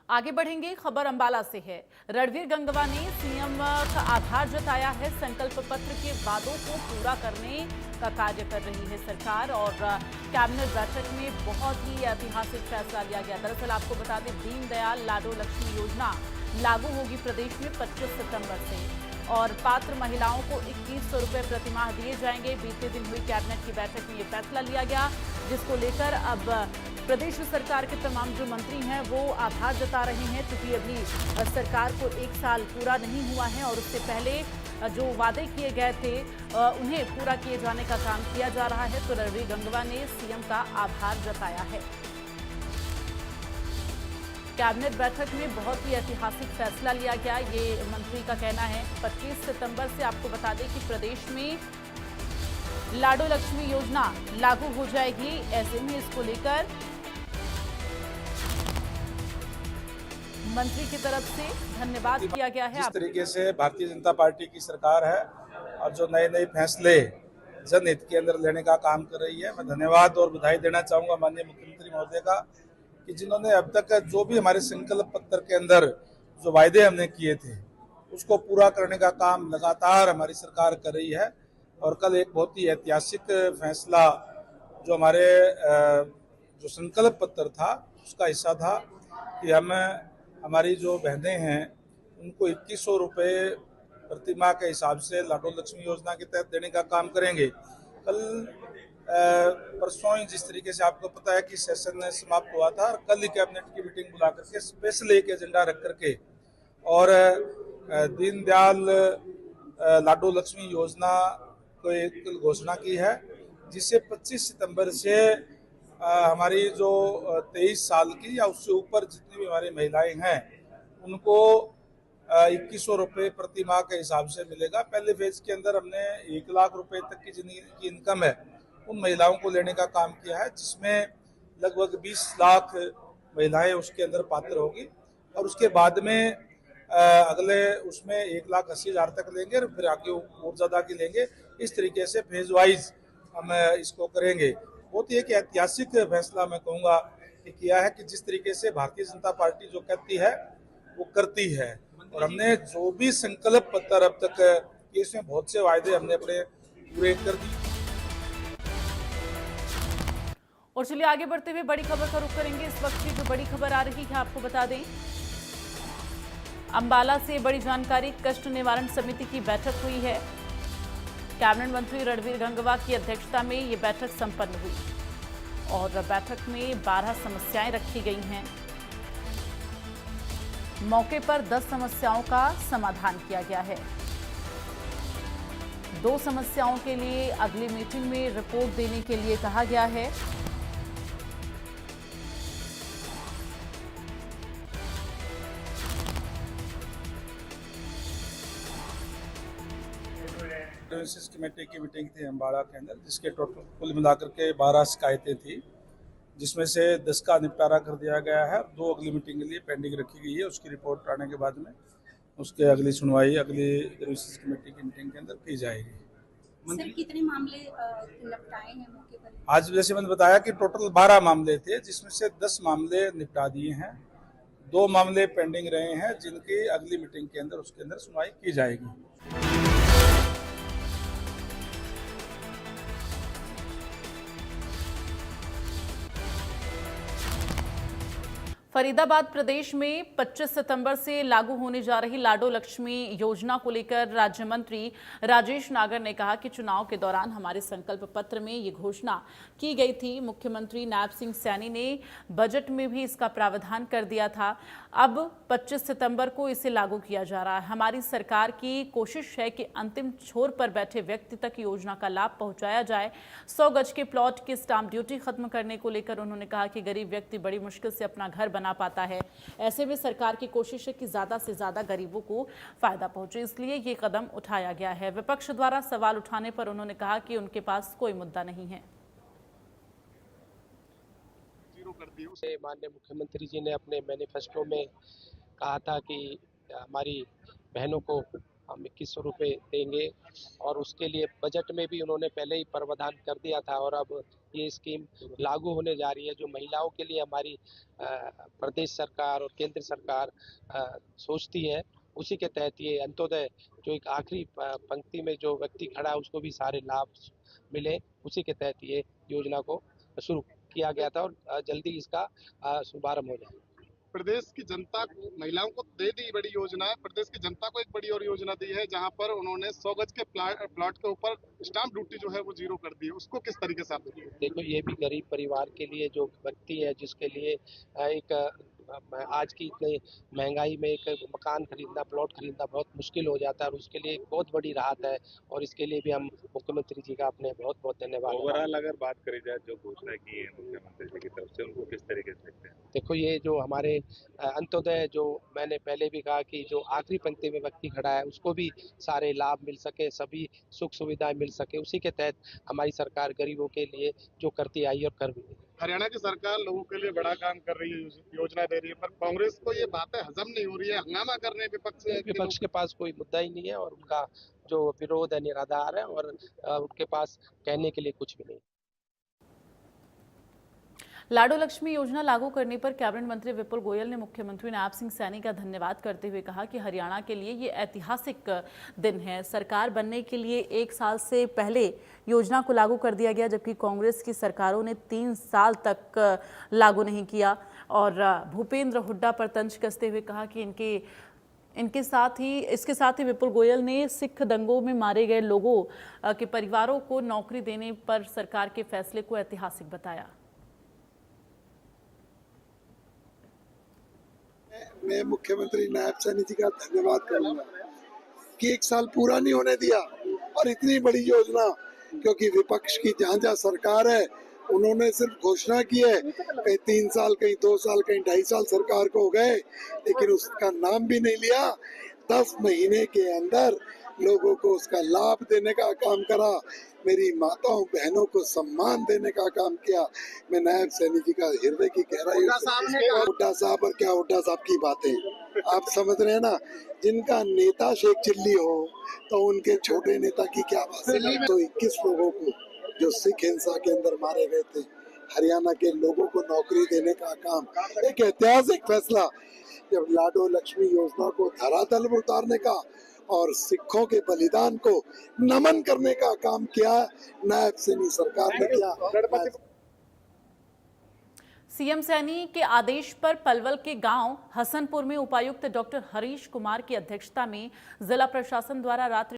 आगे बढ़ेंगे, खबर अंबाला से है। रणवीर गंगवा ने सीएम का आभार जताया है। संकल्प पत्र के वादों को पूरा करने का कार्य कर रही है सरकार और कैबिनेट बैठक में बहुत ही ऐतिहासिक फैसला लिया गया। दरअसल आपको बता दें, दीनदयाल लाडो लक्ष्मी योजना लागू होगी प्रदेश में 25 सितंबर से और पात्र महिलाओं को 2100 रुपए प्रतिमाह दिए जाएंगे। बीते दिन हुई कैबिनेट की बैठक में ये फैसला लिया गया, जिसको लेकर अब प्रदेश सरकार के तमाम जो मंत्री हैं वो आभार जता रहे हैं, क्योंकि अभी सरकार को 1 साल पूरा नहीं हुआ है और उससे पहले जो वादे किए गए थे उन्हें पूरा किए जाने का काम किया जा रहा है। तो रणवीर गंगवा ने सीएम का आभार जताया है। कैबिनेट बैठक में बहुत ही ऐतिहासिक फैसला लिया गया, ये मंत्री का कहना है। 25 सितंबर से आपको बता दें कि प्रदेश में लाडो लक्ष्मी योजना लागू हो जाएगी। ऐसे में इसको लेकर मंत्री की तरफ से धन्यवाद किया गया है। जिस तरीके से भारतीय जनता पार्टी की सरकार है और जो नए नए फैसले जनहित के अंदर लेने का काम कर रही है, मैं धन्यवाद और बधाई देना चाहूंगा माननीय मुख्यमंत्री महोदय का कि जिन्होंने अब तक जो भी हमारे संकल्प पत्र के अंदर जो वायदे हमने किए थे उसको पूरा करने का काम लगातार हमारी सरकार कर रही है। और कल एक बहुत ही ऐतिहासिक फैसला जो हमारे जो संकल्प पत्र था उसका हिस्सा था कि हम हमारी जो बहनें हैं उनको 2100 रुपये प्रतिमाह के हिसाब से लाडो लक्ष्मी योजना के तहत देने का काम करेंगे। कल परसों ही जिस तरीके से आपको पता है कि सेशन समाप्त हुआ था और कल ही कैबिनेट की मीटिंग बुला करके स्पेशल एक एजेंडा रख करके और दीनदयाल लाडो लक्ष्मी योजना को एक घोषणा की है, जिससे 25 सितंबर से हमारी जो 23 साल की या उससे ऊपर जितनी भी हमारी महिलाएं हैं उनको 2100 रुपये प्रति माह के हिसाब से मिलेगा। पहले फेज के अंदर हमने 1 लाख रुपए तक की जितनी की इनकम है उन महिलाओं को लेने का काम किया है, जिसमें लगभग 20 लाख महिलाएं उसके अंदर पात्र होगी और उसके बाद में अगले उसमें 1,80,000 तक लेंगे और फिर आगे और ज़्यादा की लेंगे। इस तरीके से फेज वाइज हम इसको करेंगे। बहुत ही एक ऐतिहासिक फैसला मैं कहूँगा कि किया है कि जिस तरीके से भारतीय जनता पार्टी जो कहती है वो करती है और हमने जो भी संकल्प पत्र अब तक किए इसमें बहुत से वायदे हमने अपने पूरे कर दिए। और चलिए आगे बढ़ते हुए बड़ी खबर का रुख करेंगे। इस वक्त की जो बड़ी खबर आ रही है आपको बता दें, अंबाला से बड़ी जानकारी। कष्ट निवारण समिति की बैठक हुई है। कैबिनेट मंत्री रणवीर गंगवा की अध्यक्षता में ये बैठक संपन्न हुई और बैठक में 12 समस्याएं रखी गई हैं। मौके पर 10 समस्याओं का समाधान किया गया है। 2 समस्याओं के लिए अगली मीटिंग में रिपोर्ट देने के लिए कहा गया है। सर्विसेज कमेटी की मीटिंग थी अम्बाड़ा के अंदर, जिसके टोटल कुल मिलाकर के 12 शिकायतें थी, जिसमें से 10 का निपटारा कर दिया गया है। 2 अगली मीटिंग के लिए पेंडिंग रखी गई है। उसकी रिपोर्ट आने के बाद में उसके अगली सुनवाई अगली सर्विसेज कमेटी की मीटिंग के अंदर की जाएगी। सर, कितने मामले निपटाए हैं मौके पर? आज जैसे मैंने बताया कि टोटल 12 मामले थे, जिसमें से 10 मामले निपटा दिए हैं। 2 मामले पेंडिंग रहे हैं, जिनकी अगली मीटिंग के अंदर उसके अंदर सुनवाई की जाएगी। फरीदाबाद प्रदेश में 25 सितंबर से लागू होने जा रही लाडो लक्ष्मी योजना को लेकर राज्य मंत्री राजेश नागर ने कहा कि चुनाव के दौरान हमारे संकल्प पत्र में ये घोषणा की गई थी। मुख्यमंत्री नायब सिंह सैनी ने बजट में भी इसका प्रावधान कर दिया था। अब 25 सितंबर को इसे लागू किया जा रहा है। हमारी सरकार की कोशिश है कि अंतिम छोर पर बैठे व्यक्ति तक योजना का लाभ पहुंचाया जाए। 100 गज के प्लॉट की स्टाम्प ड्यूटी खत्म करने को लेकर उन्होंने कहा कि गरीब व्यक्ति बड़ी मुश्किल से अपना घर बना पाता है। ऐसे में सरकार की कोशिश है कि ज्यादा से ज्यादा गरीबों को फायदा पहुंचे, इसलिए ये कदम उठाया गया है। विपक्ष द्वारा सवाल उठाने पर उन्होंने कहा कि उनके पास कोई मुद्दा नहीं है। माननीय मुख्यमंत्री जी ने अपने मैनिफेस्टो में कहा था कि हमारी बहनों को हम 2100 रुपये देंगे और उसके लिए बजट में भी उन्होंने पहले ही प्रावधान कर दिया था और अब ये स्कीम लागू होने जा रही है, जो महिलाओं के लिए हमारी प्रदेश सरकार और केंद्र सरकार सोचती है, उसी के तहत ये अंत्योदय जो एक आखिरी पंक्ति में जो व्यक्ति खड़ा है उसको भी सारे लाभ मिले, उसी के तहत ये योजना को शुरू किया गया था और जल्दी इसका शुभारंभ हो जाएगा। प्रदेश की जनता को, महिलाओं को दे दी बड़ी योजना है। प्रदेश की जनता को एक बड़ी और योजना दी है, जहां पर उन्होंने 100 गज के प्लॉट के ऊपर स्टाम्प ड्यूटी जो है वो 0 कर दी है। उसको किस तरीके से आप देखते हैं? देखो, ये भी गरीब परिवार के लिए जो व्यक्ति है, जिसके लिए एक आज की इतनी महंगाई में एक मकान खरीदना, प्लॉट खरीदना बहुत मुश्किल हो जाता है और उसके लिए एक बहुत बड़ी राहत है और इसके लिए भी हम मुख्यमंत्री जी का अपने बहुत बहुत धन्यवाद। ओवरऑल अगर बात करी जाए जो घोषणा की है मुख्यमंत्री जी की तरफ से, उनको किस तरीके से देखते हैं? देखो, ये जो हमारे अंत्योदय, जो मैंने पहले भी कहा कि जो आखिरी पंक्ति में व्यक्ति खड़ा है उसको भी सारे लाभ मिल सके, सभी सुख सुविधाएं मिल सके, उसी के तहत हमारी सरकार गरीबों के लिए जो करती आई और कर भी रही है। हरियाणा की सरकार लोगों के लिए बड़ा काम कर रही है, योजना दे रही है, पर कांग्रेस को ये बातें हजम नहीं हो रही है। हंगामा करने विपक्ष के पास कोई मुद्दा ही नहीं है और उनका जो विरोध है निराधार है और उनके पास कहने के लिए कुछ भी नहीं। लाडो लक्ष्मी योजना लागू करने पर कैबिनेट मंत्री विपुल गोयल ने मुख्यमंत्री नायब सिंह सैनी का धन्यवाद करते हुए कहा कि हरियाणा के लिए ये ऐतिहासिक दिन है। सरकार बनने के लिए 1 साल से पहले योजना को लागू कर दिया गया, जबकि कांग्रेस की सरकारों ने 3 साल तक लागू नहीं किया। और भूपेंद्र हुड्डा पर तंज कसते हुए कहा कि इसके साथ ही विपुल गोयल ने सिख दंगों में मारे गए लोगों के परिवारों को नौकरी देने पर सरकार के फैसले को ऐतिहासिक बताया। मैं मुख्यमंत्री नायब सैनी जी का धन्यवाद करूंगा कि 1 साल पूरा नहीं होने दिया और इतनी बड़ी योजना, क्योंकि विपक्ष की जहाँ सरकार है उन्होंने सिर्फ घोषणा की है, कहीं 3 साल, कहीं 2 साल, कहीं 2.5 साल सरकार को हो गए, लेकिन उसका नाम भी नहीं लिया। 10 महीने के अंदर लोगों को उसका लाभ देने का काम करा, मेरी माताओं बहनों को सम्मान देने का काम किया। मैं नायब सैनी जी का हृदय की गहराई, हुड्डा साहब और क्या हुड्डा साहब की बातें आप समझ रहे हैं ना। जिनका नेता शेख चिल्ली हो तो उनके छोटे नेता की क्या बात है। तो 21 लोगों को जो सिख हिंसा के अंदर मारे गए थे, हरियाणा के लोगों को नौकरी देने का काम, एक ऐतिहासिक फैसला। जब लाडो लक्ष्मी योजना को धरातल पर उतारने का और सिखों के बलिदान को नमन करने का काम किया नायब सैनी सरकार ने किया। सीएम सैनी के आदेश पर पलवल के गांव हसनपुर में उपायुक्त डॉक्टर हरीश कुमार की अध्यक्षता में जिला प्रशासन द्वारा रात्रि